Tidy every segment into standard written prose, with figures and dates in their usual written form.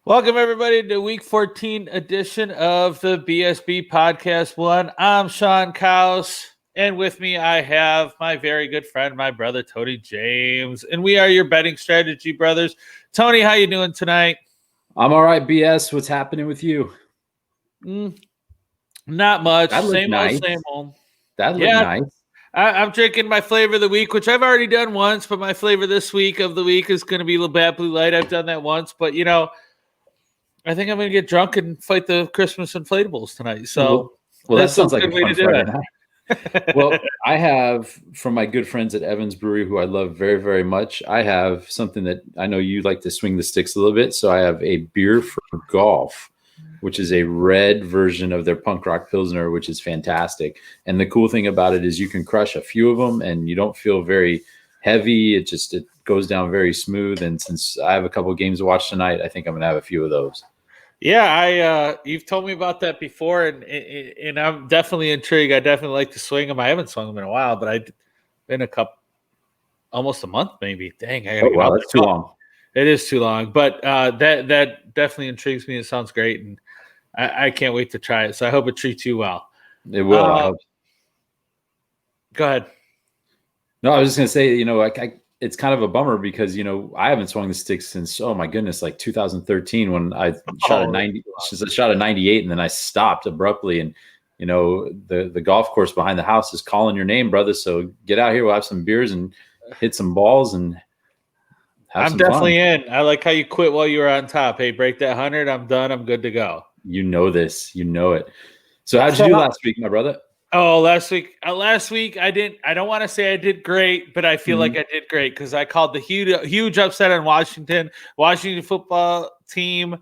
Welcome, everybody, to Week 14 edition of the BSB Podcast 1. I'm Sean Kaus, and with me I have my very good friend, my brother, Tony James, and we are your betting strategy brothers. Tony, how you doing tonight? I'm all right, BS. What's happening with you? Not much. That Same nice. old, same old. That looked nice. I'm drinking my flavor of the week, which I've already done once, but my flavor this week of the week is going to be a little Bad Blue Light. I've done that once, but I think I'm going to get drunk and fight the Christmas inflatables tonight. So, that sounds like a good way to do it. Well, I have, from my good friends at Evans Brewery, who I love very, very much, I have something that I know you like to swing the sticks a little bit. So I have a beer for golf, which is a red version of their Punk Rock Pilsner, which is fantastic. And the cool thing about it is you can crush a few of them and you don't feel very heavy. It goes down very smooth. And since I have a couple of games to watch tonight, I think I'm going to have a few of those. Yeah, you've told me about that before, and I'm definitely intrigued. I definitely like to swing them. I haven't swung them in a while, but I've been almost a month maybe. Dang, that's too long. It is too long, but that definitely intrigues me. It sounds great, and I can't wait to try it. So I hope it treats you well. It will. I hope. Go ahead. No, I was just gonna say, it's kind of a bummer because, I haven't swung the sticks since, oh my goodness, like 2013 when I shot a 98 and then I stopped abruptly. And, the golf course behind the house is calling your name, brother. So get out here. We'll have some beers and hit some balls and have some definitely fun. in. I like how you quit while you were on top. Hey, break that 100. I'm done. I'm good to go. You know this. You know it. So how'd you do last week, my brother? Oh, last week I don't want to say I did great, but I feel like I did great because I called the huge upset on Washington. Washington football team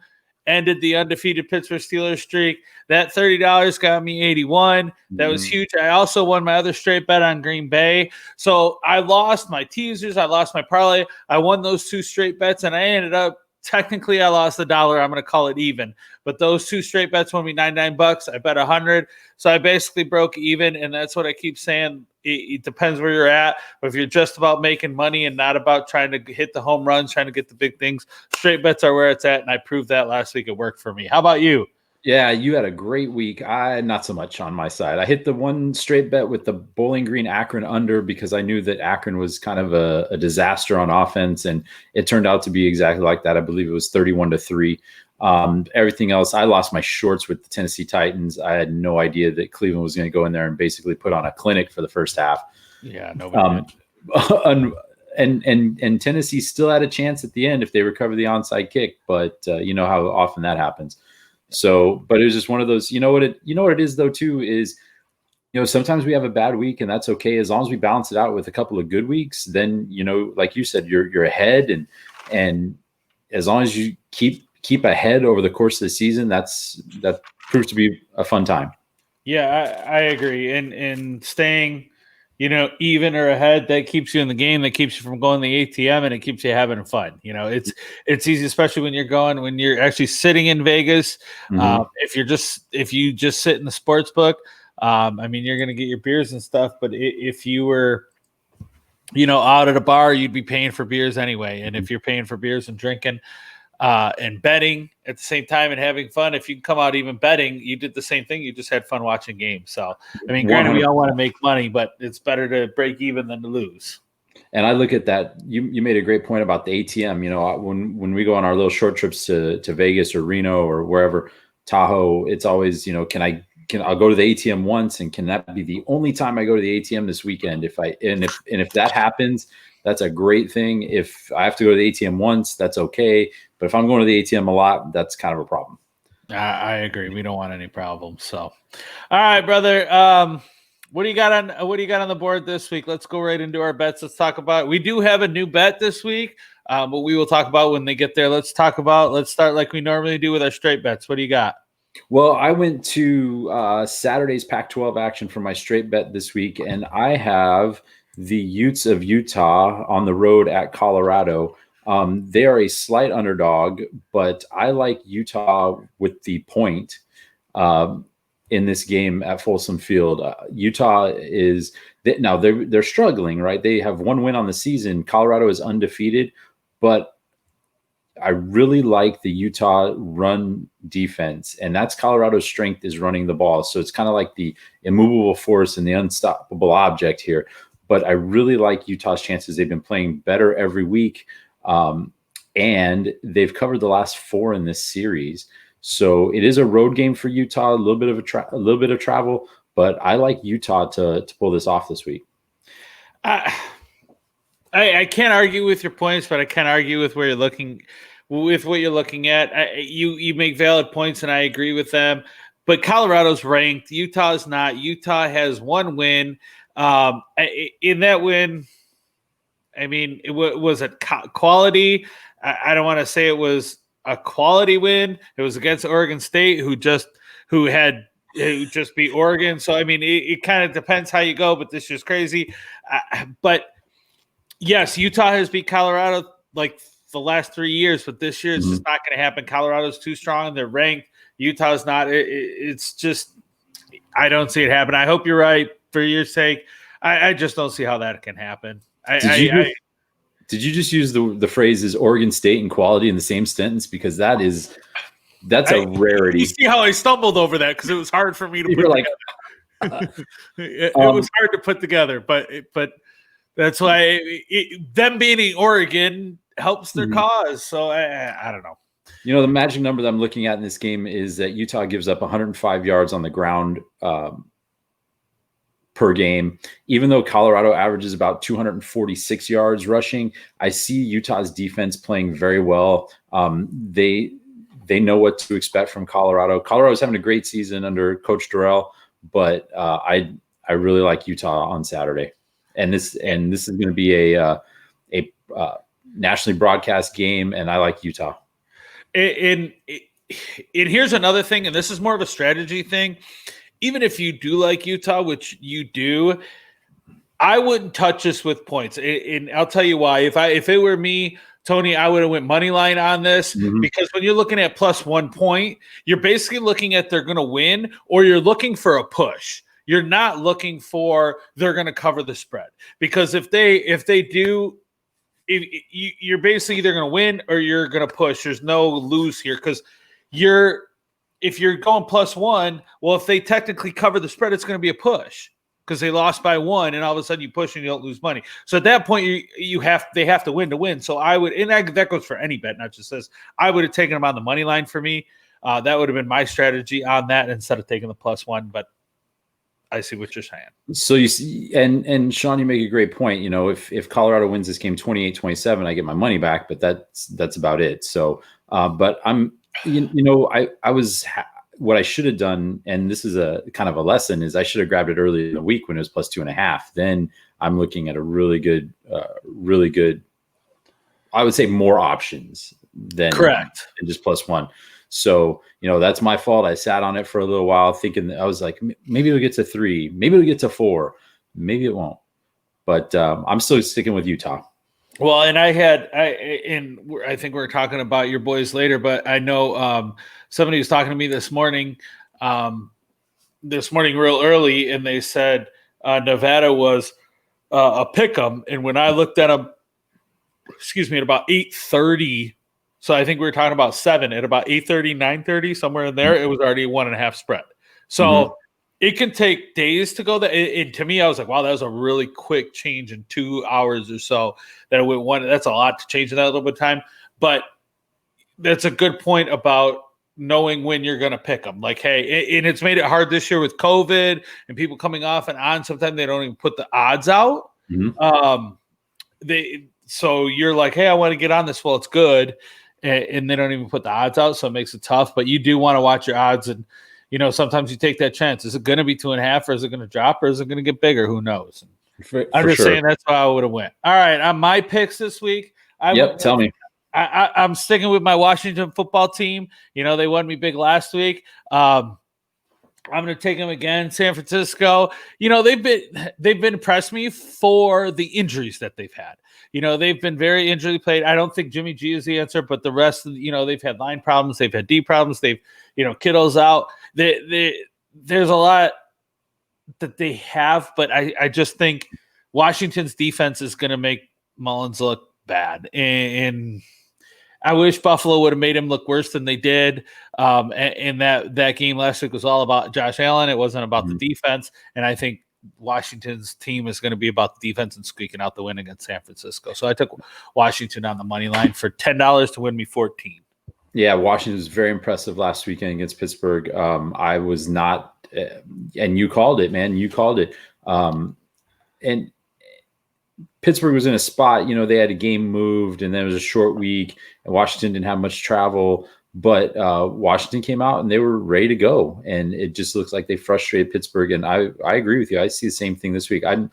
ended the undefeated Pittsburgh Steelers streak. That $30 got me 81. That was huge. I also won my other straight bet on Green Bay. So I lost my teasers. I lost my parlay. I won those two straight bets, and I ended up, technically I lost $1. I'm going to call it even. But those two straight bets won me $99. I bet 100. So I basically broke even. And that's what I keep saying. It depends where you're at. But if you're just about making money and not about trying to hit the home runs, trying to get the big things, straight bets are where it's at. And I proved that last week. It worked for me. How about you? Yeah, you had a great week. Not so much on my side. I hit the one straight bet with the Bowling Green Akron under because I knew that Akron was kind of a disaster on offense, and it turned out to be exactly like that. I believe it was 31-3. Everything else, I lost my shorts with the Tennessee Titans. I had no idea that Cleveland was going to go in there and basically put on a clinic for the first half. Yeah, nobody did. And Tennessee still had a chance at the end if they recover the onside kick, but you know how often that happens. So, but it was just one of those, what it is though too is, sometimes we have a bad week and that's okay. As long as we balance it out with a couple of good weeks, then, like you said, you're ahead and as long as you keep ahead over the course of the season, that proves to be a fun time. Yeah, I agree. And staying, even or ahead, that keeps you in the game. That keeps you from going to the ATM, and it keeps you having fun. It's easy, especially when you're actually sitting in Vegas. If you just sit in the sports book, you're going to get your beers and stuff. But if you were, out at a bar, you'd be paying for beers anyway. And if you're paying for beers and drinking, and betting at the same time and having fun, if you come out even betting, you did the same thing. You just had fun watching games. So, granted, we all want to make money, but it's better to break even than to lose. And I look at that. You made a great point about the ATM. When we go on our little short trips to Vegas or Reno or wherever, Tahoe, it's always, I'll go to the ATM once, and can that be the only time I go to the ATM this weekend? If that happens, that's a great thing. If I have to go to the ATM once, that's okay. But if I'm going to the ATM a lot, that's kind of a problem. I agree. We don't want any problems. So, all right, brother. What do you got on the board this week? Let's go right into our bets. Let's talk about. We do have a new bet this week, but we will talk about when they get there. Let's start like we normally do with our straight bets. What do you got? Well, I went to Saturday's Pac-12 action for my straight bet this week, and I have the Utes of Utah on the road at Colorado. They are a slight underdog, but I like Utah with the point in this game at Folsom Field. Utah is now they're struggling, right? They have one win on the season. Colorado is undefeated, but I really like the Utah run defense, and that's Colorado's strength is running the ball. So it's kind of like the immovable force and the unstoppable object here. But I really like Utah's chances. They've been playing better every week, and they've covered the last 4 in this series. So it is a road game for Utah, a little bit of travel, but I like Utah to pull this off this week. I can't argue with your points, but I can't argue with where you're looking, with what you're looking at. You make valid points, and I agree with them. But Colorado's ranked. Utah is not. Utah has 1 win. In that win, I mean, was it quality? I don't want to say it was a quality win. It was against Oregon State, who just beat Oregon. So I mean, it kind of depends how you go. But this is crazy. But yes, Utah has beat Colorado like the last 3 years, but this year it's just not going to happen. Colorado's too strong. They're ranked. Utah's not. It's just, I don't see it happen. I hope you're right for your sake. I just don't see how that can happen. Did you just use the phrases Oregon State and quality in the same sentence? Because that's a rarity. You see how I stumbled over that because it was hard for me to put together. It was hard to put together, but that's why them beating Oregon helps their cause. So I don't know. The magic number that I'm looking at in this game is that Utah gives up 105 yards on the ground per game. Even though Colorado averages about 246 yards rushing, I see Utah's defense playing very well. They know what to expect from Colorado. Colorado's having a great season under Coach Durrell, but I really like Utah on Saturday. And this is going to be a nationally broadcast game, and I like Utah. And here's another thing, and this is more of a strategy thing. Even if you do like Utah, which you do, I wouldn't touch this with points. And I'll tell you why. If it were me, Tony, I would have went money line on this because when you're looking at plus 1 point, you're basically looking at they're going to win, or you're looking for a push. You're not looking for they're going to cover the spread, because if they do, you're basically either going to win or you're going to push. There's no lose here, because if you're going plus 1, well, if they technically cover the spread, it's going to be a push because they lost by 1, and all of a sudden you push and you don't lose money. So at that point, they have to win to win. So I would, and that goes for any bet, not just this. I would have taken them on the money line for me. That would have been my strategy on that instead of taking the plus 1. But I see what you're saying. So you see, and Sean, you make a great point. If Colorado wins this game 28-27, I get my money back, but that's about it. So, but I'm. I was what I should have done, and this is a kind of a lesson, is I should have grabbed it early in the week when it was plus 2.5. Then I'm looking at a really good. I would say more options than just plus 1. So that's my fault. I sat on it for a little while, thinking I was like, maybe it'll get to 3, maybe it'll get to 4, maybe it won't. But I'm still sticking with Utah. Well, and I think we're talking about your boys later, but I know somebody was talking to me this morning real early, and they said Nevada was a pick 'em. And when I looked at them, at about 8:30, so I think we were talking about 7, at about 8:30, 9:30, somewhere in there, it was already 1.5 spread. So it can take days to go there. And to me, I was like, wow, that was a really quick change in 2 hours or so. That it went 1. That's a lot to change in that little bit of time. But that's a good point about knowing when you're going to pick them. Like, hey, and it's made it hard this year with COVID and people coming off and on. Sometimes they don't even put the odds out. So you're like, hey, I want to get on this. Well, it's good. And they don't even put the odds out. So it makes it tough. But you do want to watch your odds. And, sometimes you take that chance. Is it going to be 2.5, or is it going to drop, or is it going to get bigger? Who knows? I'm just saying that's how I would have went. All right. On my picks this week. Tell me. I'm sticking with my Washington football team. They won me big last week. I'm going to take them again. San Francisco. They've been impressed me for the injuries that they've had. They've been very injury played. I don't think Jimmy G is the answer, but the rest of they've had line problems, they've had D problems, they've Kittle's out. There's a lot that they have, but I just think Washington's defense is going to make Mullins look bad, and I wish Buffalo would have made him look worse than they did. And that game last week was all about Josh Allen. It wasn't about the defense. And I think Washington's team is going to be about the defense and squeaking out the win against San Francisco. So I took Washington on the money line for $10 to win me 14. Yeah, Washington was very impressive last weekend against Pittsburgh. I was not, and you called it, man. You called it. And Pittsburgh was in a spot, they had a game moved and then it was a short week and Washington didn't have much travel, but Washington came out and they were ready to go. And it just looks like they frustrated Pittsburgh. And I agree with you. I see the same thing this week. And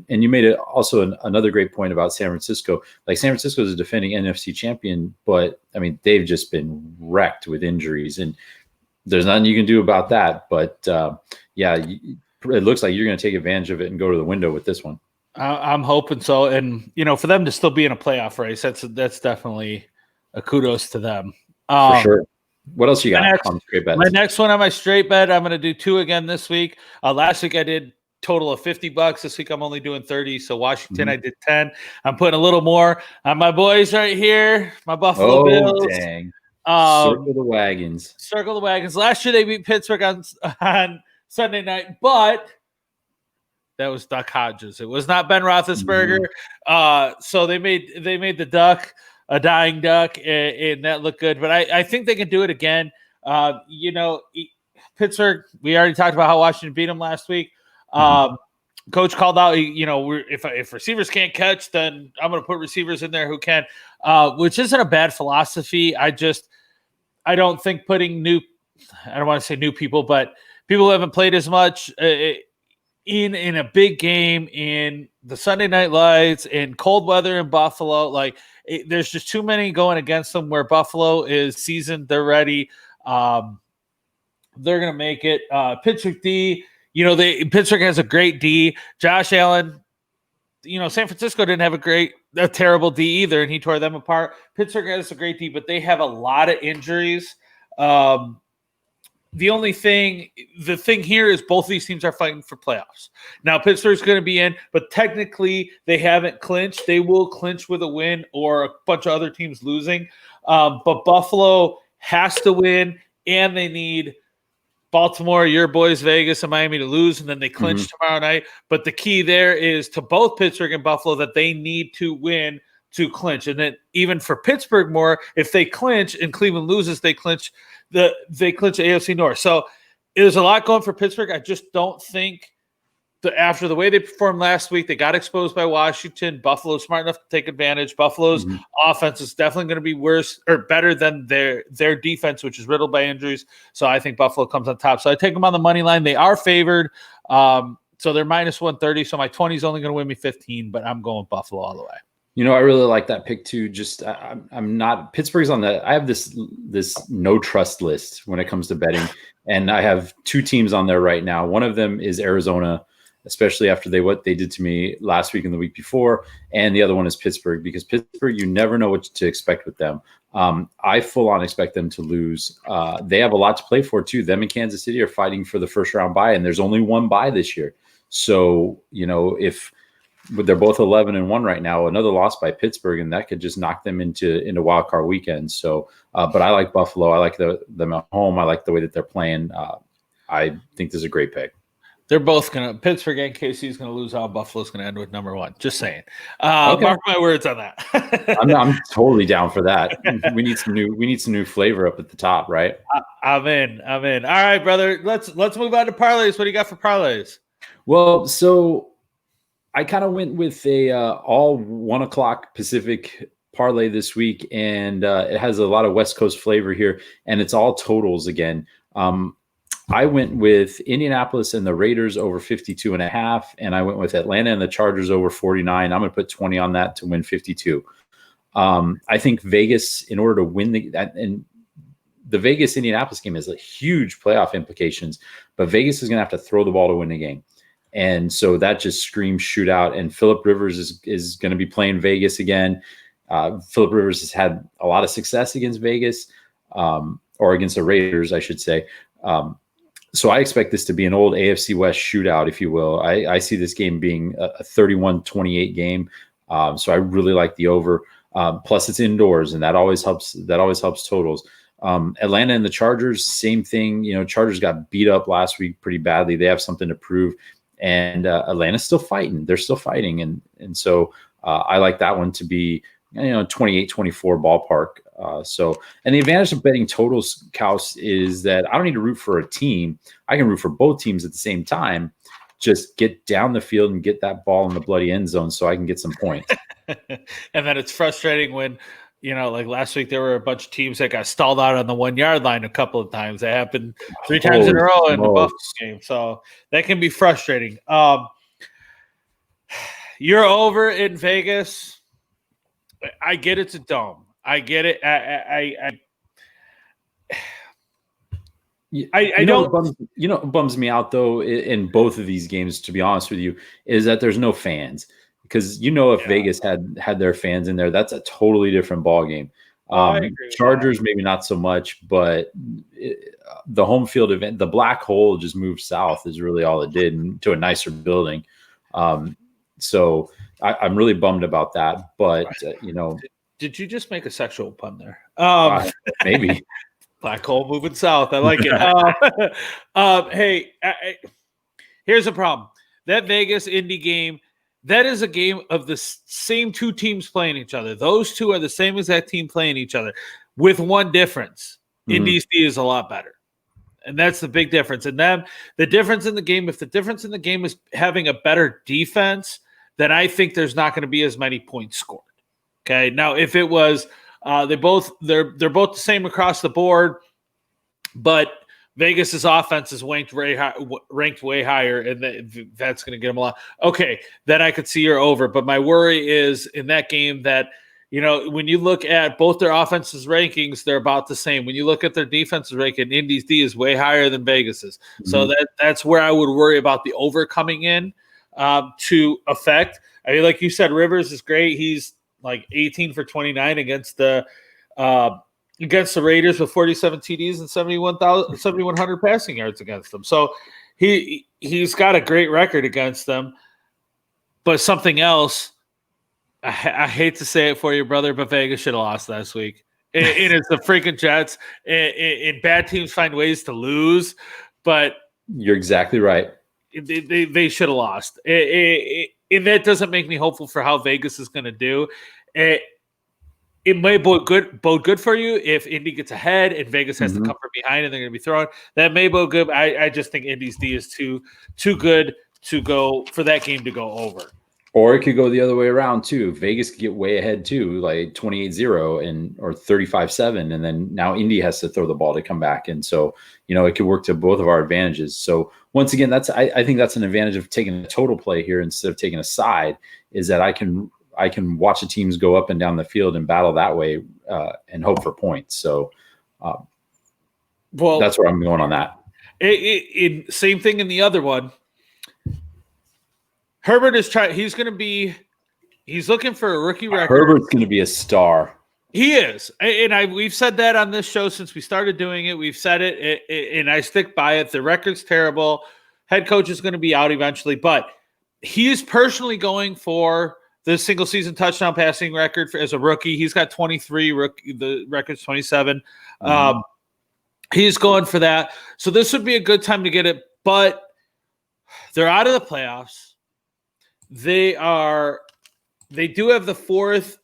you made it also another great point about San Francisco. Like San Francisco is a defending NFC champion, but I mean, they've just been wrecked with injuries and there's nothing you can do about that. But it looks like you're going to take advantage of it and go to the window with this one. I'm hoping so. And, for them to still be in a playoff race, that's definitely a kudos to them. For sure. What else you got on straight bets? My next one on my straight bet, I'm going to do 2 again this week. Last week I did total of $50. This week I'm only doing 30. So Washington, I did 10. I'm putting a little more on my boys right here, my Buffalo Bills. Dang. Circle the wagons. Circle the wagons. Last year they beat Pittsburgh on Sunday night, but that was Duck Hodges. It was not Ben Roethlisberger. So they made the duck a dying duck, and that looked good. But I think they can do it again. Pittsburgh, we already talked about how Washington beat them last week. Coach called out, if receivers can't catch, then I'm going to put receivers in there who can, which isn't a bad philosophy. I don't think putting I don't want to say new people, but people who haven't played as much in a big game in the Sunday Night Lights in cold weather in Buffalo, there's just too many going against them. Where Buffalo is seasoned, they're ready. They're going to make it. Pittsburgh D, Pittsburgh has a great D. Josh Allen, San Francisco didn't have a terrible D either, and he tore them apart. Pittsburgh has a great D, but they have a lot of injuries. The thing here is both of these teams are fighting for playoffs. Now, Pittsburgh's going to be in, but technically they haven't clinched. They will clinch with a win or a bunch of other teams losing. But Buffalo has to win, and they need Baltimore, your boys, Vegas, and Miami to lose, and then they clinch tomorrow night. But the key there is to both Pittsburgh and Buffalo that they need to win to clinch. And then even for Pittsburgh more, if they clinch and Cleveland loses, they clinch the AFC North. So there's a lot going for Pittsburgh. I just don't think after the way they performed last week, they got exposed by Washington. Buffalo's smart enough to take advantage. Buffalo's offense is definitely going to be worse or better than their defense, which is riddled by injuries. So I think Buffalo comes on top. So I take them on the money line. They are favored. So they're minus 130. So my 20 is only going to win me 15, but I'm going Buffalo all the way. I really like that pick too. Just I'm not Pittsburgh's on I have this no trust list when it comes to betting, and I have 2 teams on there right now. One of them is Arizona, especially after what they did to me last week and the week before, and the other one is Pittsburgh, because Pittsburgh, you never know what to expect with them. I full on expect them to lose. They have a lot to play for too. Them and Kansas City are fighting for the first round bye, and there's only one bye this year. So but they're both 11-1 right now. Another loss by Pittsburgh, and that could just knock them into wild card weekend. So, but I like Buffalo. I like them at home. I like the way that they're playing. I think this is a great pick. They're both Pittsburgh and KC is going to lose out. Buffalo's going to end with number 1. Just saying. Okay. Mark my words on that. I'm totally down for that. We need some new flavor up at the top, right? I'm in. All right, brother. Let's move on to parlays. What do you got for parlays? Well, so I kind of went with a all 1 o'clock Pacific parlay this week, and it has a lot of West Coast flavor here, and it's all totals again. I went with Indianapolis and the Raiders over 52.5, and I went with Atlanta and the Chargers over 49. I'm going to put 20 on that to win 52. I think Vegas, in order to win and the Vegas Indianapolis game has huge playoff implications, but Vegas is going to have to throw the ball to win the game. And so that just screams shootout. And Phillip Rivers is going to be playing Vegas again. Phillip Rivers has had a lot of success against Vegas, or against the Raiders, I should say. So I expect this to be an old AFC West shootout, if you will. I see this game being a 31-28 game. So I really like the over. Plus it's indoors, and that always helps. That always helps totals. Atlanta and the Chargers, same thing. Chargers got beat up last week pretty badly. They have something to prove, and Atlanta's still fighting. They're still fighting, and so I like that one to be 28-24 ballpark. And the advantage of betting totals, Kaus, is that I don't need to root for a team. I can root for both teams at the same time. Just get down the field and get that ball in the bloody end zone so I can get some points. And then it's frustrating when, like last week, there were a bunch of teams that got stalled out on the 1 yard line a couple of times. That happened 3 times in a row in the Buffalo game. So that can be frustrating. You're over in Vegas. I get it's a dome. I get it. I don't. What bums me out though in both of these games, to be honest with you, is that there's no fans. Because if Vegas had their fans in there, that's a totally different ball game. Chargers maybe not so much, but the home field event, the black hole just moved south is really all it did, to a nicer building. So I'm really bummed about that. But did you just make a sexual pun there? Maybe. Black hole moving south. I like it. Hey, here's the problem. That Vegas Indy game, that is a game of the same two teams playing each other. Those two are the same exact team playing each other with one difference. Indy's D is a lot better. And that's the big difference. And then the difference in the game, if the difference in the game is having a better defense, then I think there's not going to be as many points scored. Okay. Now, if it was they're both the same across the board, but Vegas's offense is ranked way higher, and that's going to get them a lot. Okay, then I could see you're over. But my worry is in that game that when you look at both their offenses rankings, they're about the same. When you look at their defensive ranking, Indy's D is way higher than Vegas's. So that's where I would worry about the over coming in to affect. I mean, like you said, Rivers is great. He's like 18 for 29 against the Raiders with 47 TDs and 7,100 passing yards against them. So he's got a great record against them. But something else, I hate to say it for you, brother, but Vegas should have lost last week. And it's the freaking Jets. And bad teams find ways to lose, but you're exactly right. They should have lost. And that doesn't make me hopeful for how Vegas is going to do. It may bode good for you if Indy gets ahead and Vegas has to come from behind and they're going to be throwing. That may bode good. I just think Indy's D is too good to go for that game to go over. Or it could go the other way around too. Vegas could get way ahead too, like 28-0 or 35-7, and then now Indy has to throw the ball to come back. And so, it could work to both of our advantages. So once again, I think that's an advantage of taking a total play here instead of taking a side, is that I can watch the teams go up and down the field and battle that way and hope for points. So that's where I'm going on that. Same thing in the other one. Herbert is he's looking for a rookie record. Herbert's going to be a star. He is. And we've said that on this show since we started doing it. We've said it, and I stick by it. The record's terrible. Head coach is going to be out eventually, but he's personally going for the single season touchdown passing record as a rookie. He's got 23. The record's 27. He's going for that. So this would be a good time to get it, but they're out of the playoffs. They do have the fourth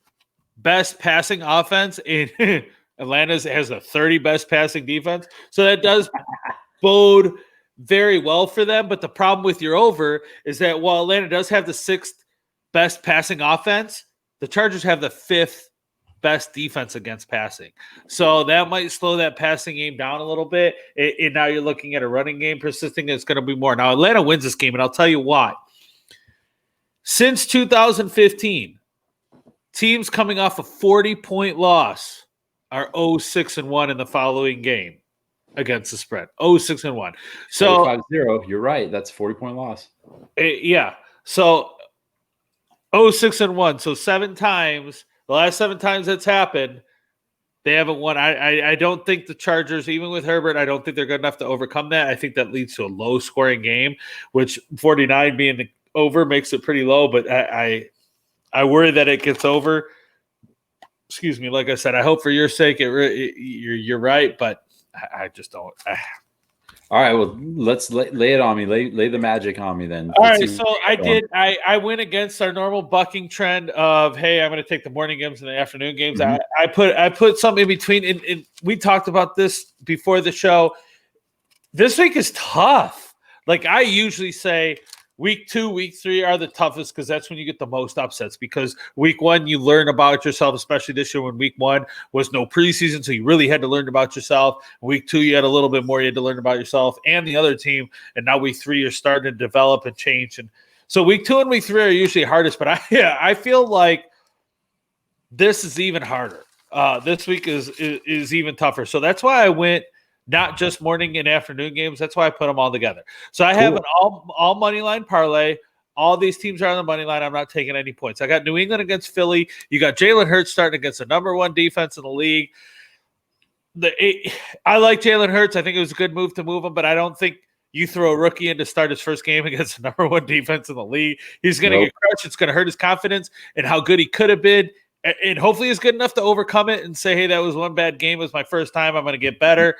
best passing offense in Atlanta has the 30 best passing defense. So that does bode very well for them. But the problem with your over is that while Atlanta does have the sixth best passing offense, the Chargers have the fifth best defense against passing. So that might slow that passing game down a little bit. And now you're looking at a running game persisting. It's going to be more. Now Atlanta wins this game, and I'll tell you why. Since 2015, teams coming off a 40-point loss are 0-6-1 in the following game against the spread. 0-6-1. So 5-0, you're right. That's a 40-point loss. Yeah. So 0-6-1. So 7 times, the last 7 times that's happened, they haven't won. I don't think the Chargers, even with Herbert, I don't think they're good enough to overcome that. I think that leads to a low-scoring game, which 49 being the over makes it pretty low, but I worry that it gets over. excuse me, like I said, I hope for your sake you're right, but I just don't. All right, well, let's lay it on me. Lay the magic on me then. All right, so I went against our normal bucking trend of, hey, I'm going to take the morning games and the afternoon games. Mhm. I put something in between, and we talked about this before the show. This week is tough. Like I usually say, week 2, week 3 are the toughest because that's when you get the most upsets. Because week 1, you learn about yourself, especially this year when week 1 was no preseason. So you really had to learn about yourself. Week 2, you had a little bit more. You had to learn about yourself and the other team. And now week 3, you're starting to develop and change. And so week 2 and week 3 are usually hardest. But I feel like this is even harder. This week is even tougher. So that's why I went not just morning and afternoon games. That's why I put them all together. So I have an all money line parlay. All these teams are on the money line. I'm not taking any points. I got New England against Philly. You got Jalen Hurts starting against the number 1 defense in the league. I like Jalen Hurts. I think it was a good move to move him, but I don't think you throw a rookie in to start his first game against the number 1 defense in the league. He's going to get crushed. It's going to hurt his confidence and how good he could have been. And hopefully he's good enough to overcome it and say, hey, that was one bad game. It was my first time. I'm going to get better.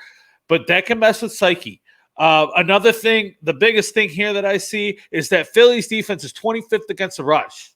But that can mess with psyche. Another thing, the biggest thing here that I see is that Philly's defense is 25th against the rush.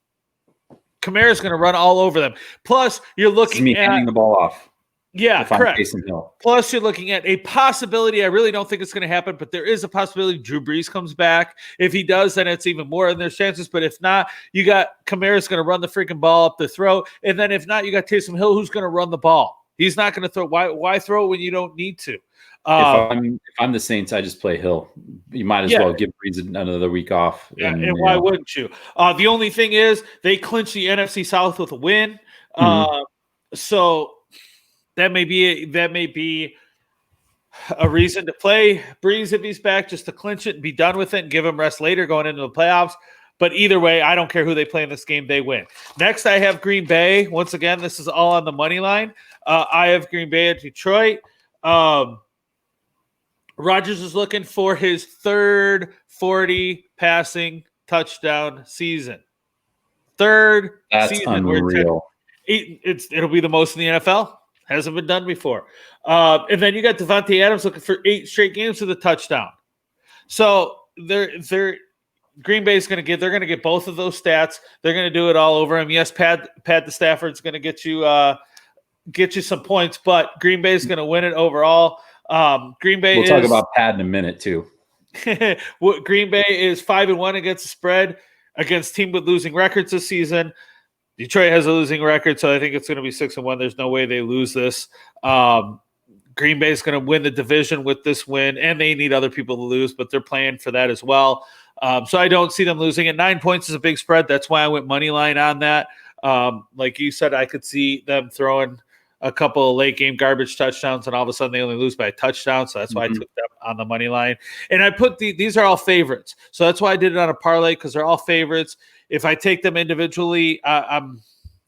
Kamara's going to run all over them. Plus, you're looking at handing the ball off. Yeah, correct. Hill. Plus, you're looking at a possibility. I really don't think it's going to happen, but there is a possibility Drew Brees comes back. If he does, then it's even more in their chances. But if not, you got Kamara's going to run the freaking ball up the throat. And then if not, you got Taysom Hill who's going to run the ball. He's not going to throw. Why throw it when you don't need to? If I'm the Saints, I just play Hill. You might as well give Brees another week off. And why wouldn't you? The only thing is they clinched the NFC South with a win. So that may be a reason to play Brees if he's back, just to clinch it and be done with it and give him rest later going into the playoffs. But either way, I don't care who they play in this game, they win. Next, I have Green Bay. Once again, this is all on the money line. I have Green Bay at Detroit. Rodgers is looking for his third 40 passing touchdown season. Third That's season. Unreal. It'll be the most in the NFL. Hasn't been done before. And then you got Devontae Adams looking for 8 straight games with a touchdown. So Green Bay's going to get both of those stats. They're going to do it all over him. Yes, Pat the Stafford's going to get you some points, but Green Bay's going to win it overall. Green Bay. We'll talk about Pat in a minute too. Green Bay is 5-1 against the spread against team with losing records this season. Detroit has a losing record, so I think it's going to be 6-1. There's no way they lose this. Green Bay is going to win the division with this win, and they need other people to lose, but they're playing for that as well. So I don't see them losing it. 9 points is a big spread. That's why I went money line on that. Like you said, I could see them throwing a couple of late game garbage touchdowns, and all of a sudden they only lose by a touchdown. So that's why I took them on the money line. And I put these are all favorites. So that's why I did it on a parlay, because they're all favorites. If I take them individually,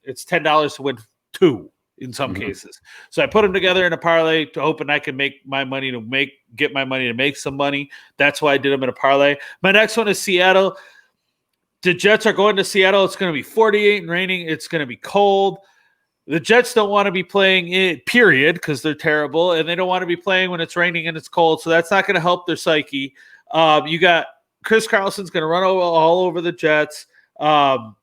it's $10 to win 2 in some cases. So I put them together in a parlay to hoping I can get my money to make some money. That's why I did them in a parlay. My next one is Seattle. The Jets are going to Seattle. It's going to be 48 and raining. It's going to be cold. The Jets don't want to be playing it, period, because they're terrible, and they don't want to be playing when it's raining and it's cold, so that's not going to help their psyche. You got Chris Carlson's going to run all over the Jets. You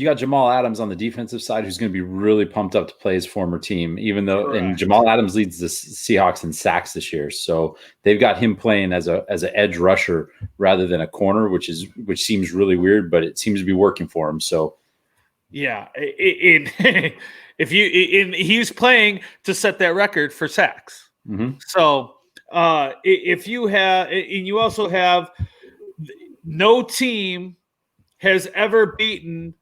got Jamal Adams on the defensive side, who's going to be really pumped up to play his former team, even though and Jamal Adams leads the Seahawks in sacks this year. So they've got him playing as an edge rusher rather than a corner, which seems really weird, but it seems to be working for him. So yeah, he's playing to set that record for sacks. So if you have, and you also have, no team has ever beaten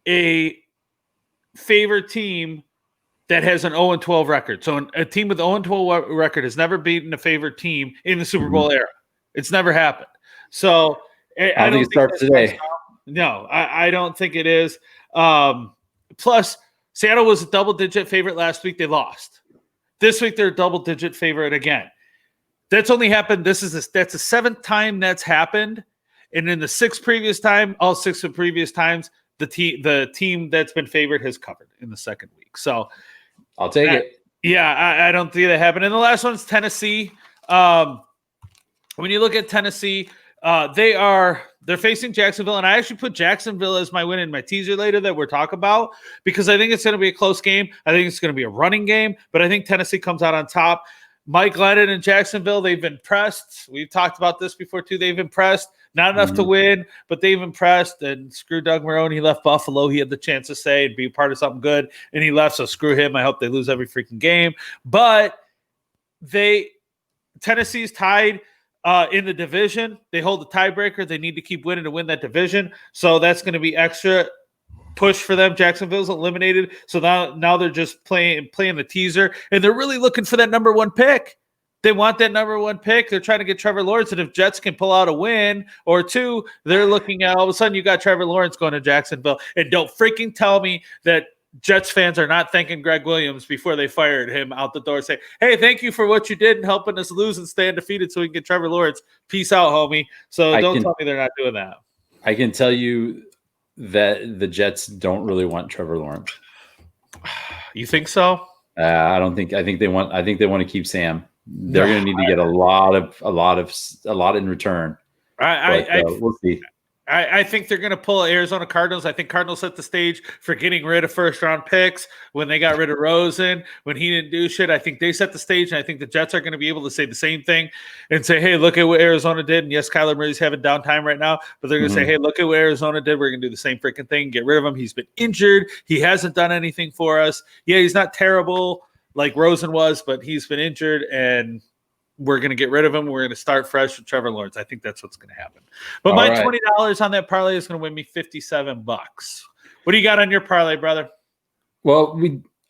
a favorite team that has an 0-12 record. So a team with an 0-12 record has never beaten a favorite team in the Super Bowl era. It's never happened. So I don't think it starts today. No, I don't think it is. Plus, Seattle was a double-digit favorite last week. They lost. This week, they're a double-digit favorite again. That's only happened. That's the 7th time that's happened. And in the 6 previous times, the team that's been favored has covered in the second week. So I'll take it. Yeah, I don't see that happen. And the last one's Tennessee. When you look at Tennessee, they're facing Jacksonville, and I actually put Jacksonville as my win in my teaser later that we're talking about because I think it's going to be a close game. I think it's going to be a running game, but I think Tennessee comes out on top. Mike Glennon and Jacksonville, they've impressed. We've talked about this before too. They've impressed. Not enough to win, but they've impressed. And screw Doug Marrone. He left Buffalo. He had the chance to say and be a part of something good, and he left. So screw him. I hope they lose every freaking game. But Tennessee's tied in the division. They hold the tiebreaker. They need to keep winning to win that division. So that's going to be extra push for them. Jacksonville's eliminated. So now they're just playing the teaser, and they're really looking for that number one pick. They want that number one pick. They're trying to get Trevor Lawrence, and if Jets can pull out a win or two, they're looking at all of a sudden you got Trevor Lawrence going to Jacksonville. And don't freaking tell me that Jets fans are not thanking Greg Williams before they fired him out the door. Say, hey, thank you for what you did in helping us lose and stay undefeated so we can get Trevor Lawrence. Peace out, homie. So don't tell me they're not doing that. I can tell you that the Jets don't really want Trevor Lawrence. You think so? I don't think. I think they want to keep Sam. They're going to need to get a lot in return. We'll see. I think they're going to pull Arizona Cardinals. I think Cardinals set the stage for getting rid of first-round picks when they got rid of Rosen, when he didn't do shit. I think they set the stage, and I think the Jets are going to be able to say the same thing and say, hey, look at what Arizona did. And yes, Kyler Murray's having downtime right now, but they're going to say, hey, look at what Arizona did. We're going to do the same freaking thing, get rid of him. He's been injured. He hasn't done anything for us. Yeah, he's not terrible like Rosen was, but he's been injured, and we're going to get rid of him. We're going to start fresh with Trevor Lawrence. I think that's what's going to happen. But my $20 on that parlay is going to win me $57. What do you got on your parlay, brother? Well,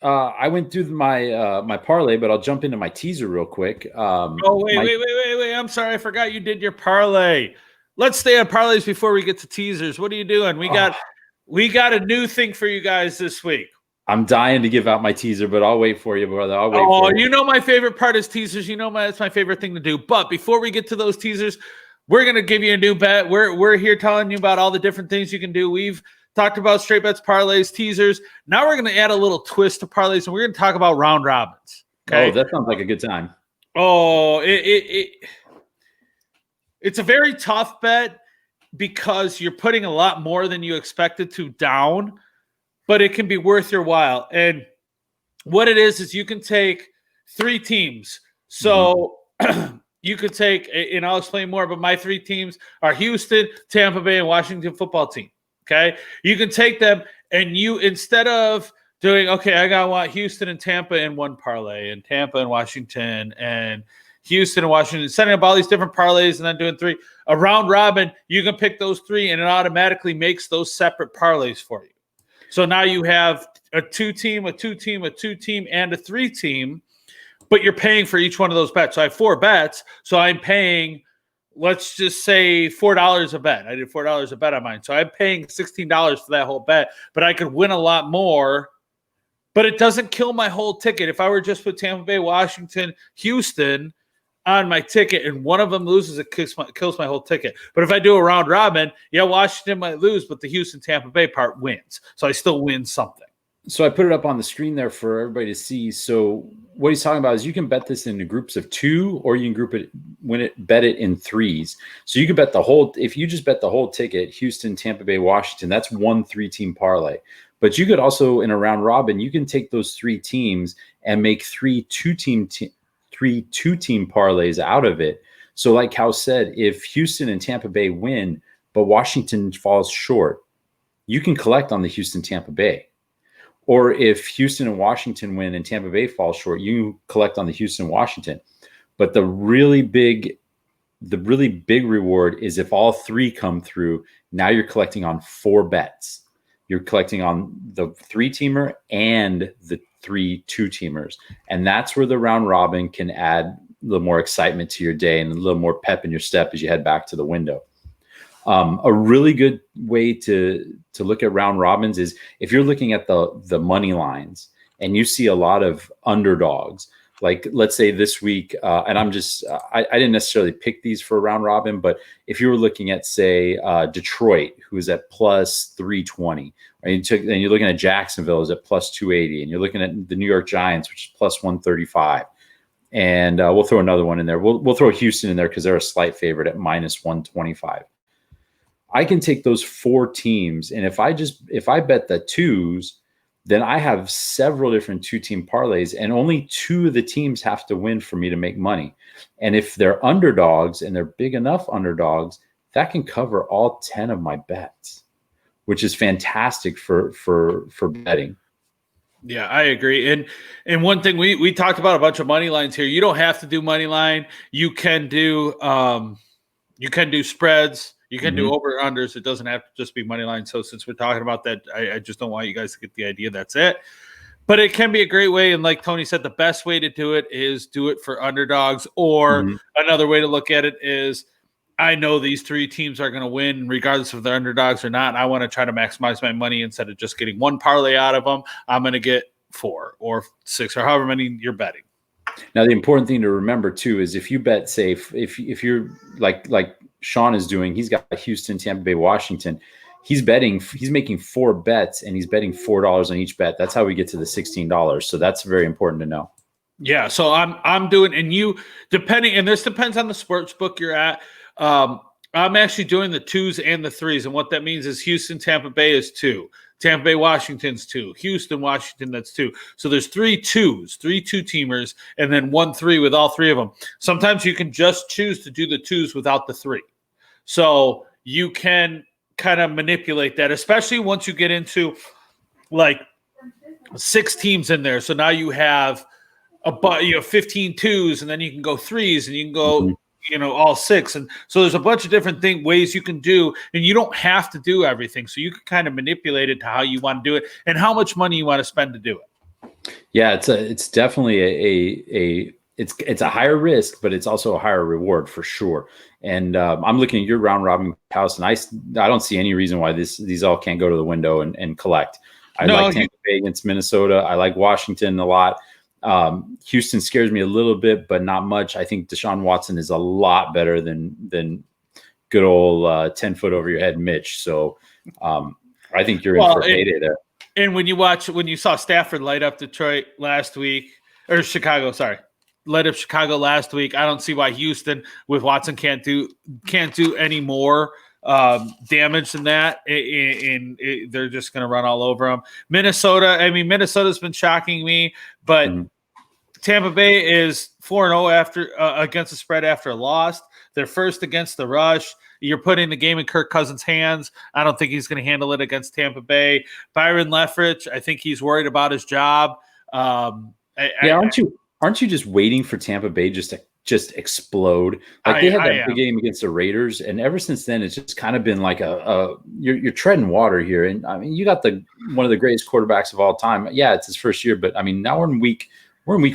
I went through my parlay, but I'll jump into my teaser real quick. Wait. I'm sorry. I forgot you did your parlay. Let's stay on parlays before we get to teasers. What are you doing? We got a new thing for you guys this week. I'm dying to give out my teaser, but I'll wait for you, brother. I'll wait for you. You know my favorite part is teasers. You know that's my favorite thing to do. But before we get to those teasers, we're going to give you a new bet. We're here telling you about all the different things you can do. We've talked about straight bets, parlays, teasers. Now we're going to add a little twist to parlays, and we're going to talk about round robins. Okay? Oh, that sounds like a good time. Oh, it's a very tough bet because you're putting a lot more than you expected to down, but it can be worth your while. And what it is you can take three teams. So you could take, and I'll explain more, but my three teams are Houston, Tampa Bay, and Washington football team. Okay. You can take them, and you, instead of doing, okay, I want Houston and Tampa in one parlay, and Tampa and Washington, and Houston and Washington, setting up all these different parlays and then doing three. A round robin, you can pick those three, and it automatically makes those separate parlays for you. So now you have a two-team, a two-team, a two-team, and a three-team, but you're paying for each one of those bets. So I have four bets, so I'm paying, let's just say, $4 a bet. I did $4 a bet on mine. So I'm paying $16 for that whole bet, but I could win a lot more, but it doesn't kill my whole ticket. If I were just put Tampa Bay, Washington, Houston on my ticket, and one of them loses, it kills my whole ticket. But if I do a round robin, yeah, Washington might lose, but the Houston Tampa Bay part wins. So I still win something. So I put it up on the screen there for everybody to see. So what he's talking about is you can bet this into groups of two, or you can bet it in threes. So you can bet the whole, if you just bet the whole ticket, Houston, Tampa Bay, Washington, that's one 3-team parlay. But you could also, in a round robin, you can take those three teams and make three two-team parlays out of it. So like Cal said, if Houston and Tampa Bay win, but Washington falls short, you can collect on the Houston Tampa Bay. Or if Houston and Washington win and Tampa Bay falls short, you can collect on the Houston Washington. But the really big reward is if all three come through, now you're collecting on four bets. You're collecting on the 3-teamer and the 3 2-teamers. And that's where the round robin can add a little more excitement to your day and a little more pep in your step as you head back to the window. A really good way to look at round robins is if you're looking at the money lines and you see a lot of underdogs. like let's say this week, and I'm just I didn't necessarily pick these for a round robin, but if you were looking at say Detroit, who is at plus 320, and you're looking at Jacksonville is at plus 280, and you're looking at the New York Giants, which is plus 135, and we'll throw another one in there. We'll throw Houston in there because they're a slight favorite at minus 125. I can take those 4 teams, and if I bet the twos, then I have several different 2-team parlays, and only 2 of the teams have to win for me to make money. And if they're underdogs and they're big enough underdogs, that can cover all 10 of my bets, which is fantastic for betting. Yeah, I agree. And one thing we talked about a bunch of money lines here. You don't have to do money line. You can do spreads. You can do over unders. It doesn't have to just be money line. So since we're talking about that, I just don't want you guys to get the idea that's it. But it can be a great way. And like Tony said, the best way to do it is do it for underdogs. Or another way to look at it is, I know these 3 teams are going to win regardless if they're underdogs or not. I want to try to maximize my money instead of just getting 1 parlay out of them. I'm going to get 4 or 6 or however many you're betting. Now, the important thing to remember too is if you bet, say, if you're like Sean is doing, he's got Houston, Tampa Bay, Washington. He's making 4 bets and he's betting $4 on each bet. That's how we get to the $16. So that's very important to know. Yeah. So I'm doing, and you depending, and this depends on the sports book you're at. I'm actually doing the 2s and the 3s. And what that means is Houston, Tampa Bay is 2. Tampa Bay, Washington's 2. Houston, Washington, that's 2. So there's 3 2s, 3 2-teamers, and then 1 3 with all 3 of them. Sometimes you can just choose to do the 2s without the 3. So you can kind of manipulate that, especially once you get into like 6 teams in there. So now you have 15 2s, and then you can go 3s, and you can go all 6. And so there's a bunch of different ways you can do, and you don't have to do everything. So you can kind of manipulate it to how you want to do it and how much money you want to spend to do it. Yeah, it's definitely it's a higher risk, but it's also a higher reward for sure. And I'm looking at your round robin house, and I don't see any reason why these all can't go to the window and collect. I like Tampa Bay against Minnesota. I like Washington a lot. Houston scares me a little bit, but not much. I think Deshaun Watson is a lot better than good old 10-foot over your head Mitch. So I think you're in for a payday there. And when you saw Stafford light up Detroit last week, or Chicago, light up Chicago last week, I don't see why Houston with Watson can't do any more damage than that. They're just going to run all over them. Minnesota's been shocking me, but Tampa Bay is 4-0 after against the spread after a loss. They're first against the rush. You're putting the game in Kirk Cousins' hands. I don't think he's going to handle it against Tampa Bay. Byron Leftwich, I think he's worried about his job. Aren't you just waiting for Tampa Bay just to explode? Like they had that big game against the Raiders, and ever since then it's just kind of been like you're treading water here. And I mean, you got one of the greatest quarterbacks of all time. Yeah, it's his first year, but I mean, now we're in week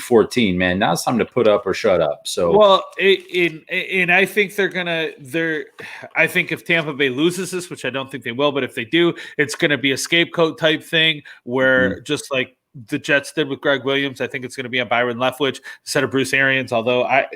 14, man. Now it's time to put up or shut up. So I think I think if Tampa Bay loses this, which I don't think they will, but if they do, it's going to be a scapegoat type thing where just like the Jets did with Greg Williams, I think it's going to be on Byron Leftwich instead of Bruce Arians. Although I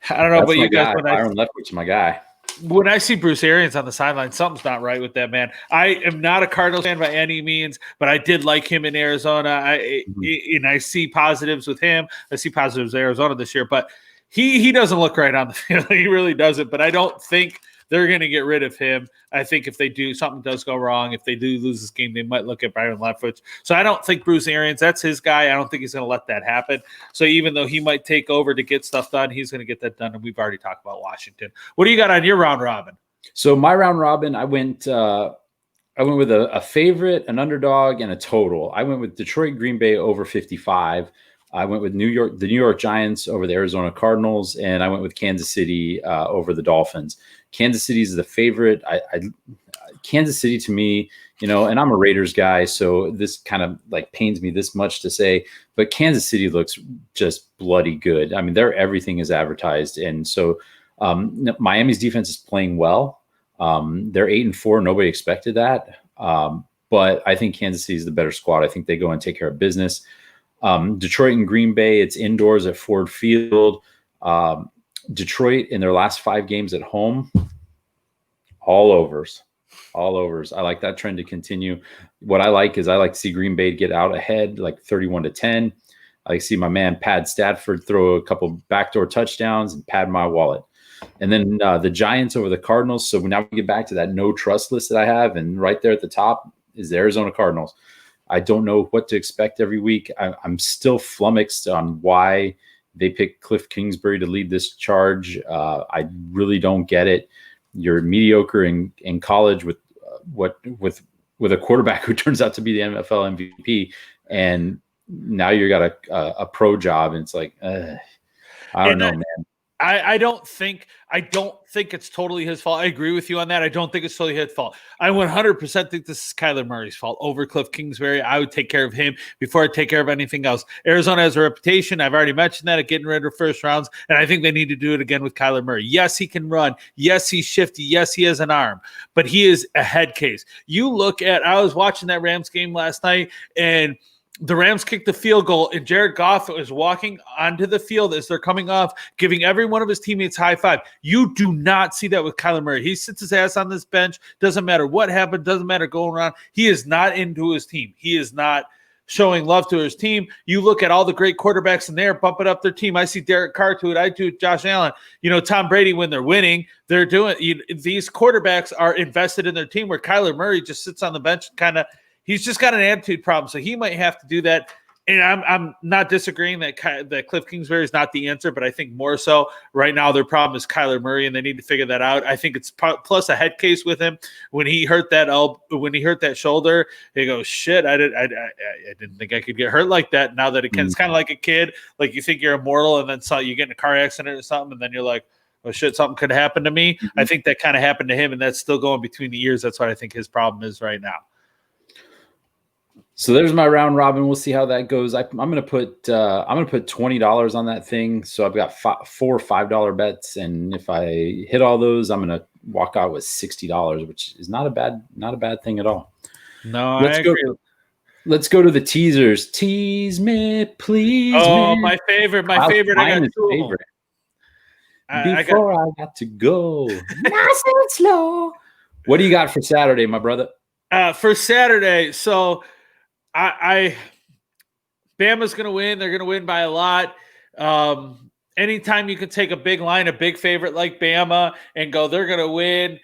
don't know about you guys. Byron Leftwich is my guy. When I see Bruce Arians on the sideline, something's not right with that man. I am not a Cardinals fan by any means, but I did like him in Arizona. And I see positives with him. I see positives with Arizona this year, but he doesn't look right on the field. He really doesn't. But I don't think they're going to get rid of him. I think if they do, something does go wrong. If they do lose this game, they might look at Byron Leftwich. So I don't think Bruce Arians, that's his guy. I don't think he's going to let that happen. So even though he might take over to get stuff done, he's going to get that done. And we've already talked about Washington. What do you got on your round robin? So my round robin, I went with a favorite, an underdog, and a total. I went with Detroit Green Bay over 55. I went with the New York Giants over the Arizona Cardinals, and I went with Kansas City over the Dolphins. Kansas City is the favorite. Kansas City to me, and I'm a Raiders guy, so this kind of like pains me this much to say, but Kansas City looks just bloody good. I mean, everything is advertised, and so Miami's defense is playing well. They're 8-4. Nobody expected that, but I think Kansas City is the better squad. I think they go and take care of business. Detroit and Green Bay, it's indoors at Ford Field. Detroit in their last 5 games at home, all overs. I like that trend to continue. What I like is I like to see Green Bay get out ahead, like 31-10. I like to see my man Pad Stafford throw a couple backdoor touchdowns and pad my wallet. And then the Giants over the Cardinals. So now we get back to that no trust list that I have. And right there at the top is the Arizona Cardinals. I don't know what to expect every week. I'm still flummoxed on why they picked Cliff Kingsbury to lead this charge. I really don't get it. You're mediocre in college with a quarterback who turns out to be the NFL MVP, and now you got a pro job, and it's like I don't know, man. I don't think it's totally his fault. I agree with you on that. I don't think it's totally his fault. I 100% think this is Kyler Murray's fault over Cliff Kingsbury. I would take care of him before I take care of anything else. Arizona has a reputation. I've already mentioned that of getting rid of first rounds, and I think they need to do it again with Kyler Murray. Yes, he can run. Yes, he's shifty. Yes, he has an arm, but he is a head case. I was watching that Rams game last night, and the Rams kicked the field goal, and Jared Goff is walking onto the field as they're coming off, giving every one of his teammates high five. You do not see that with Kyler Murray. He sits his ass on this bench. Doesn't matter what happened. Doesn't matter going around. He is not into his team. He is not showing love to his team. You look at all the great quarterbacks in there bumping up their team. I see Derek Carr to it. I do Josh Allen. Tom Brady, when they're winning, they're doing these quarterbacks are invested in their team, where Kyler Murray just sits on the bench and he's just got an attitude problem, so he might have to do that. And I'm not disagreeing that Cliff Kingsbury is not the answer, but I think more so right now their problem is Kyler Murray, and they need to figure that out. I think it's plus a head case with him. When he hurt that shoulder, he goes, "Shit, I didn't think I could get hurt like that." Now that it's kind of like a kid, like you think you're immortal, and then you get in a car accident or something, and then you're like, "Oh shit, something could happen to me." I think that kind of happened to him, and that's still going between the ears. That's what I think his problem is right now. So there's my round robin. We'll see how that goes. I'm gonna put $20 on that thing. So I've got 4 $5 bets, and if I hit all those, I'm gonna walk out with $60, which is not a bad thing at all. No, I agree. Let's go to the teasers. Tease me, please. Oh, my favorite. I got two of them. Before I got to go, nice and slow. What do you got for Saturday, my brother? For Saturday, so. Bama's going to win. They're going to win by a lot. Anytime you can take a big line, a big favorite like Bama, and go, they're going to win.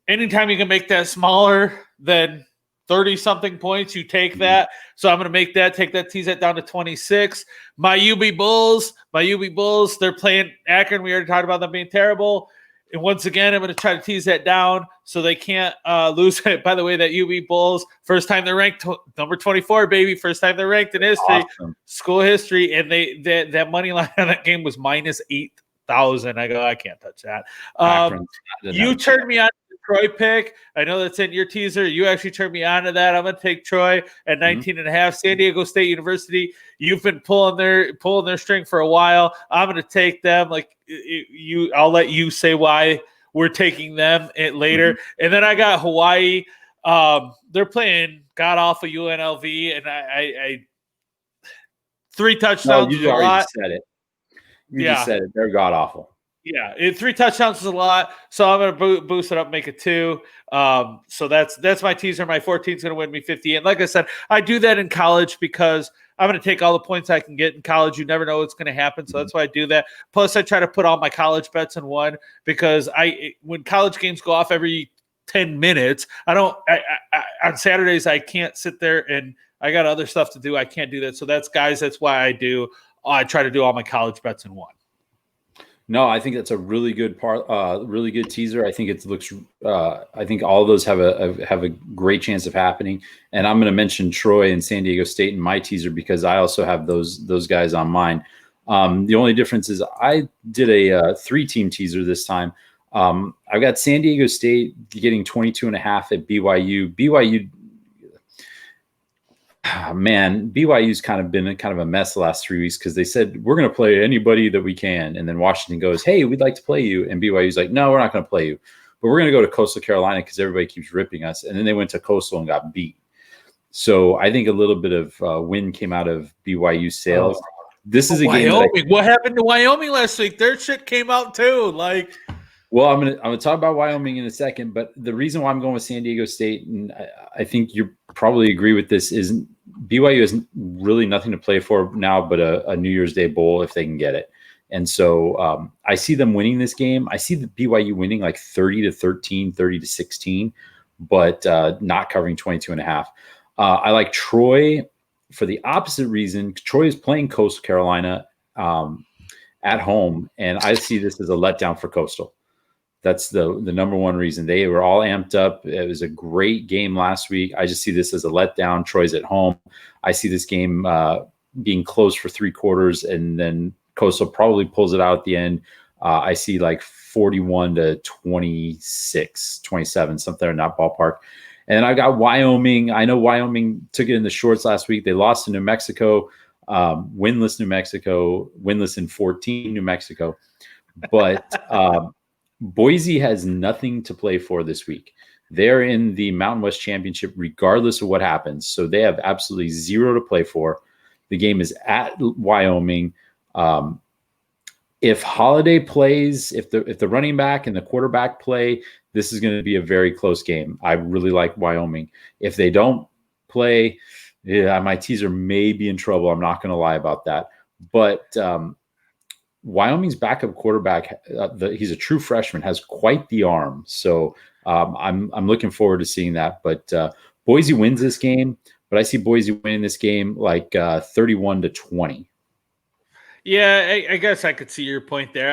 Anytime you can make that smaller than 30-something points, you take that. So I'm going to take that tease that down to 26. My UB Bulls, they're playing Akron. We already talked about them being terrible. And once again, I'm going to try to tease that down so they can't lose it. By the way, that UB Bulls, first time they're ranked number 24, baby. First time they're ranked in history, school history. And that money line on that game was minus 8,000. I go, I can't touch that. You turned me on to the Troy pick. I know that's in your teaser. You actually turned me on to that. I'm going to take Troy at 19.5. San Diego State University. You've been pulling their string for a while. I'm going to take them. I'll let you say why we're taking them later. And then I got Hawaii. They're playing god awful UNLV, and I 3 touchdowns. You already said it. You just said it. They're god awful. Yeah, 3 touchdowns is a lot, so I'm going to boost it up, make it 2. So that's my teaser. My 14 is going to win me 50. And like I said, I do that in college because I'm going to take all the points I can get in college. You never know what's going to happen, so that's why I do that. Plus, I try to put all my college bets in one because when college games go off every 10 minutes, on Saturdays I can't sit there and I got other stuff to do. I can't do that. So that's why I try to do all my college bets in one. No, I think that's a really good really good teaser. I think it looks. I think all of those have a great chance of happening. And I'm going to mention Troy and San Diego State in my teaser because I also have those guys on mine. The only difference is I did a 3-team teaser this time. I've got San Diego State getting 22.5 at BYU. BYU. Man, BYU's kind of been a mess the last 3 weeks because they said we're going to play anybody that we can, and then Washington goes, "Hey, we'd like to play you," and BYU's like, "No, we're not going to play you, but we're going to go to Coastal Carolina because everybody keeps ripping us." And then they went to Coastal and got beat. So I think a little bit of wind came out of BYU sails. This is a game. What happened to Wyoming last week? Their shit came out too. Well, I'm gonna talk about Wyoming in a second, but the reason why I'm going with San Diego State, and I think you probably agree with this, is BYU has really nothing to play for now but a New Year's Day bowl if they can get it. And so I see them winning this game. I see the BYU winning like 30-13, 30-16, but not covering 22.5. I like Troy for the opposite reason. Troy is playing Coastal Carolina at home, and I see this as a letdown for Coastal. That's the number one reason. They were all amped up. It was a great game last week. I just see this as a letdown. Troy's at home. I see this game being close for 3 quarters, and then Coastal probably pulls it out at the end. I see like 41-26, 27, something in that ballpark. And I got Wyoming. I know Wyoming took it in the shorts last week. They lost to New Mexico, winless New Mexico, winless in 14 New Mexico. But Boise has nothing to play for this week. They're in the Mountain West Championship regardless of what happens. So they have absolutely zero to play for. The game is at Wyoming. If Holiday plays, if the running back and the quarterback play, this is going to be a very close game. I really like Wyoming. If they don't play, my teaser may be in trouble. I'm not going to lie about that. But Wyoming's backup quarterback, he's a true freshman, has quite the arm. So I'm looking forward to seeing that. But Boise wins this game, but I see Boise winning this game like 31-20. Yeah, I guess I could see your point there.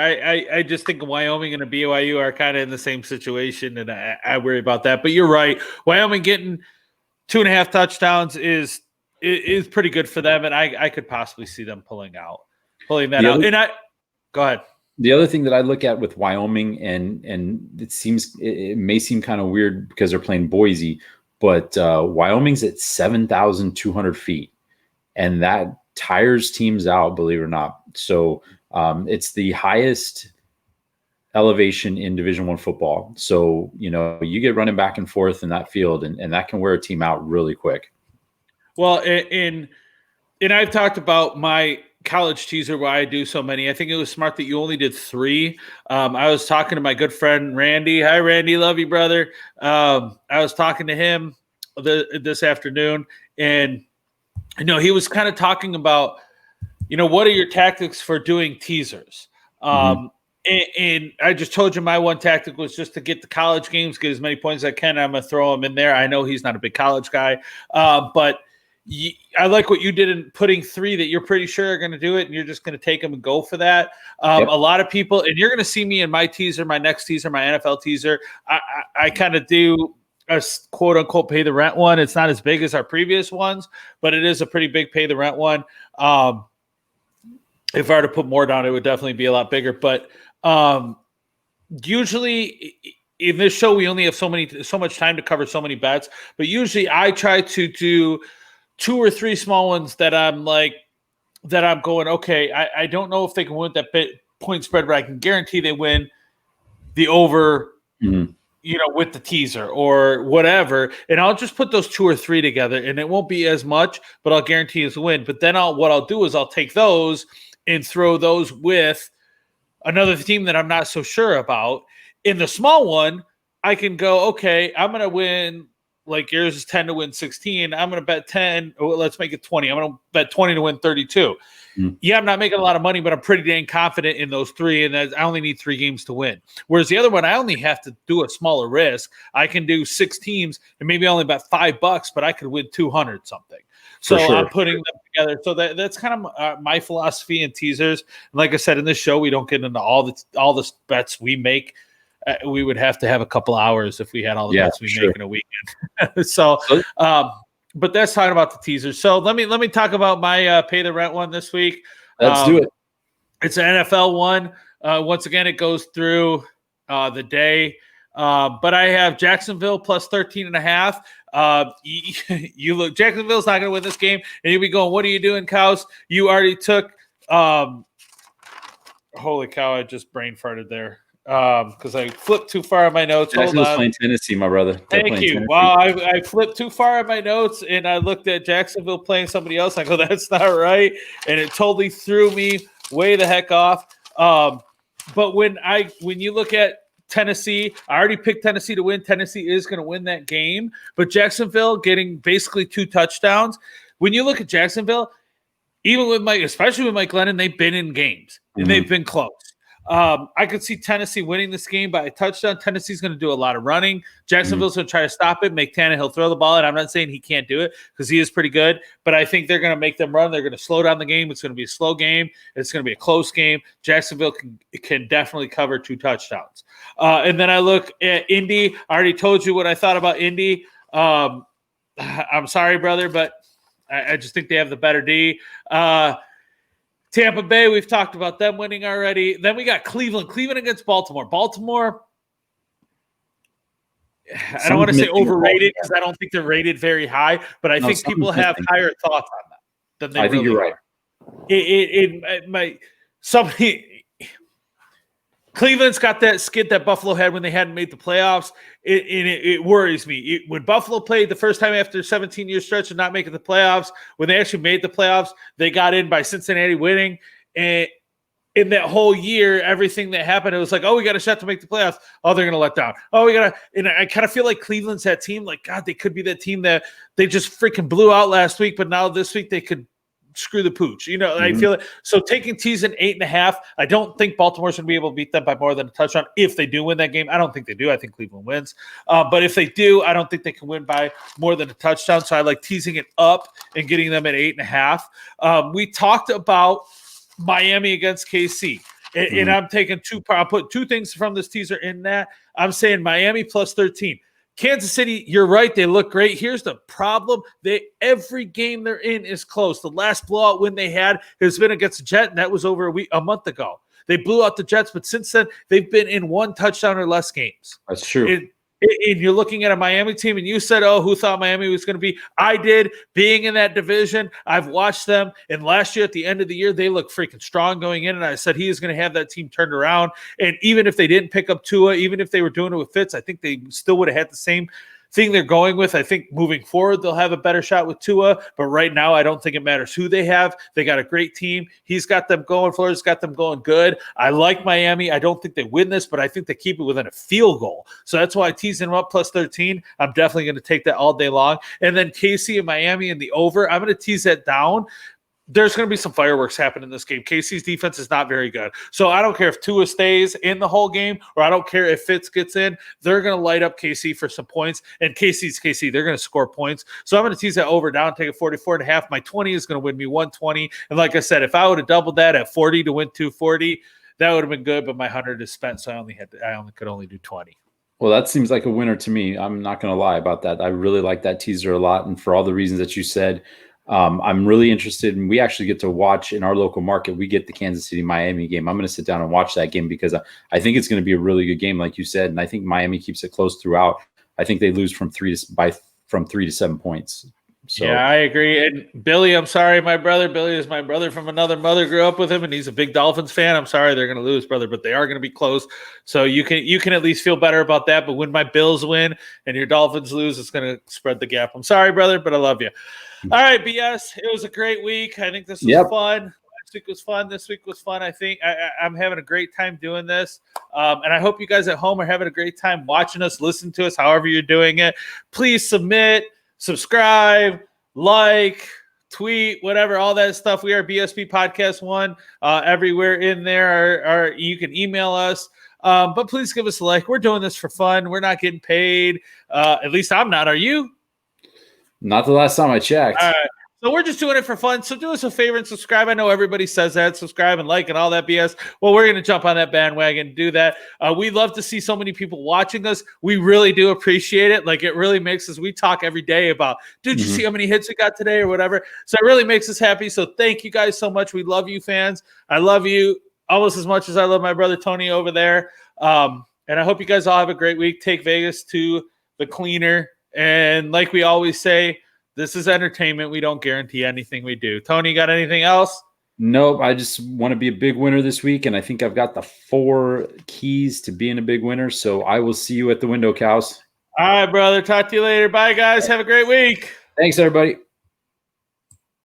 I just think Wyoming and BYU are kind of in the same situation, and I worry about that. But you're right. Wyoming getting 2.5 touchdowns is pretty good for them, and I could possibly see them pulling that out. Go ahead. The other thing that I look at with Wyoming, and it may seem kind of weird because they're playing Boise, but Wyoming's at 7,200 feet, and that tires teams out, believe it or not. So it's the highest elevation in Division I football. So, you get running back and forth in that field, and that can wear a team out really quick. Well, and I've talked about my college teaser why I do so many. I think it was smart that you only did 3. I was talking to my good friend Randy. Hi, Randy. Love you, brother. I was talking to him this afternoon, and he was kind of talking about, what are your tactics for doing teasers? And I just told you my one tactic was just to get the college games, get as many points as I can. I'm going to throw them in there. I know he's not a big college guy, but I like what you did in putting 3 that you're pretty sure are going to do it, and you're just going to take them and go for that. Yep. A lot of people, and you're going to see me in my teaser, my next teaser, my NFL teaser. I kind of do a quote unquote pay the rent one. It's not as big as our previous ones, but it is a pretty big pay the rent one. If I were to put more down, it would definitely be a lot bigger. But usually in this show, we only have so much time to cover so many bets. But usually I try to do 2 or 3 small ones that I'm going, okay, I don't know if they can win that point spread, but I can guarantee they win the over, with the teaser or whatever. And I'll just put those 2 or 3 together, and it won't be as much, but I'll guarantee it's a win. But then what I'll do is I'll take those and throw those with another team that I'm not so sure about. In the small one, I can go, okay, I'm going to win. Like yours is 10 to win 16. I'm going to bet 10. Let's make it 20. I'm going to bet 20 to win 32. Yeah, I'm not making a lot of money, but I'm pretty dang confident in those 3. And I only need 3 games to win. Whereas the other one, I only have to do a smaller risk. I can do 6 teams and maybe only bet $5, but I could win 200 something. So sure. I'm putting them together. So that's kind of my philosophy in teasers. And like I said, in this show, we don't get into all the bets we make. We would have to have a couple hours if we had all the bets we make in a weekend. So, but that's talking about the teasers. So let me talk about my pay the rent one this week. Let's do it. It's an NFL one. Once again, it goes through the day. But I have Jacksonville plus 13.5. You look, Jacksonville's not going to win this game, and you'll be going, "What are you doing, Cows? You already took." Holy cow! I just brain farted there. because I flipped too far on my notes. Jacksonville's playing Tennessee, my brother. Thank you. Wow, I flipped too far on my notes, and I looked at Jacksonville playing somebody else. I go, that's not right, and it totally threw me way the heck off. But when you look at Tennessee, I already picked Tennessee to win. Tennessee is going to win that game, but Jacksonville getting basically 2 touchdowns. When you look at Jacksonville, even with especially with Mike Glennon, they've been in games and they've been close. I could see Tennessee winning this game by a touchdown. Tennessee's going to do a lot of running. Jacksonville's going to try to stop it, make Tannehill throw the ball, and I'm not saying he can't do it because he is pretty good, but I think they're going to make them run. They're going to slow down the game. It's going to be a slow game. It's going to be a close game. Jacksonville can definitely cover 2 touchdowns. And then I look at Indy. I already told you what I thought about Indy. I'm sorry, brother, but I just think they have the better D. Tampa Bay, we've talked about them winning already. Then we got Cleveland. Cleveland against Baltimore. Baltimore, I don't want to say overrated because I don't think they're rated very high, but I think people have higher thoughts on them than they really you're right. Cleveland's got that skid that Buffalo had when they hadn't made the playoffs. It worries me. When Buffalo played the first time after a 17-year stretch of not making the playoffs, when they actually made the playoffs, they got in by Cincinnati winning. And in that whole year, everything that happened, it was like, oh, we got a shot to make the playoffs. Oh, they're going to let down. Oh, and I kind of feel like Cleveland's that team. Like, God, they could be that team that they just freaking blew out last week, but now this week they could screw the pooch. I feel it. So taking T's in 8.5, I don't think Baltimore's going to be able to beat them by more than a touchdown if they do win that game. I don't think they do. I think Cleveland wins. But if they do, I don't think they can win by more than a touchdown. So I like teasing it up and getting them at 8.5. We talked about Miami against KC. And I'm taking I'll put 2 things from this teaser in that. I'm saying Miami plus 13. Kansas City, you're right. They look great. Here's the problem. Every game they're in is close. The last blowout win they had has been against the Jets, and that was over a month ago. They blew out the Jets, but since then, they've been in 1 touchdown or less games. That's true. And you're looking at a Miami team, and you said, oh, who thought Miami was going to be? I did. Being in that division, I've watched them. And last year, at the end of the year, they looked freaking strong going in, and I said he is going to have that team turned around. And even if they didn't pick up Tua, even if they were doing it with Fitz, I think they still would have had the same thing they're going with. I think moving forward, they'll have a better shot with Tua. But right now, I don't think it matters who they have. They got a great team. He's got them going. Florida's got them going good. I like Miami. I don't think they win this, but I think they keep it within a field goal. So that's why I teased them up plus 13. I'm definitely going to take that all day long. And then KC and Miami in the over, I'm going to tease that down. There's going to be some fireworks happen in this game. KC's defense is not very good. So I don't care if Tua stays in the whole game, or I don't care if Fitz gets in. They're going to light up KC for some points, and KC's KC. They're going to score points. So I'm going to tease that over down, take a 44.5. My 20 is going to win me 120. And like I said, if I would have doubled that at 40 to win 240, that would have been good, but my 100 is spent, so I could only do 20. Well, that seems like a winner to me. I'm not going to lie about that. I really like that teaser a lot, and for all the reasons that you said, I'm really interested, and we actually get to watch in our local market. We get the Kansas City Miami game. I'm going to sit down and watch that game because I think it's going to be a really good game, like you said, and I think Miami keeps it close throughout. I think they lose from 3 to 7 points. So. Yeah, I agree. And Billy, I'm sorry, my brother. Billy is my brother from another mother. Grew up with him, and he's a big Dolphins fan. I'm sorry they're going to lose, brother, but they are going to be close. So you can at least feel better about that. But when my Bills win and your Dolphins lose, it's going to spread the gap. I'm sorry, brother, but I love you. All right, BS. It was a great week. I think this was fun. Last week was fun. This week was fun. I think I'm having a great time doing this. And I hope you guys at home are having a great time watching us, listening to us, however you're doing it. Please submit, subscribe, like, tweet, whatever, all that stuff. We are BSB Podcast 1 everywhere in there. Or you can email us. But please give us a like. We're doing this for fun. We're not getting paid. At least I'm not. Are you? Not the last time I checked. All right. So we're just doing it for fun. So do us a favor and subscribe. I know everybody says that, subscribe and like and all that BS. Well, we're going to jump on that bandwagon and do that. We love to see so many people watching us. We really do appreciate it. Like, it really makes us, we talk every day about, dude, you see how many hits we got today or whatever. So it really makes us happy. So thank you guys so much. We love you, fans. I love you almost as much as I love my brother Tony over there. And I hope you guys all have a great week. Take Vegas to the cleaner. And like we always say, this is entertainment. We don't guarantee anything we do. Tony, got anything else? Nope. I just want to be a big winner this week, and I think I've got the 4 keys to being a big winner. So I will see you at the window, Cows. All right, brother. Talk to you later. Bye, guys. Have a great week. Thanks, everybody.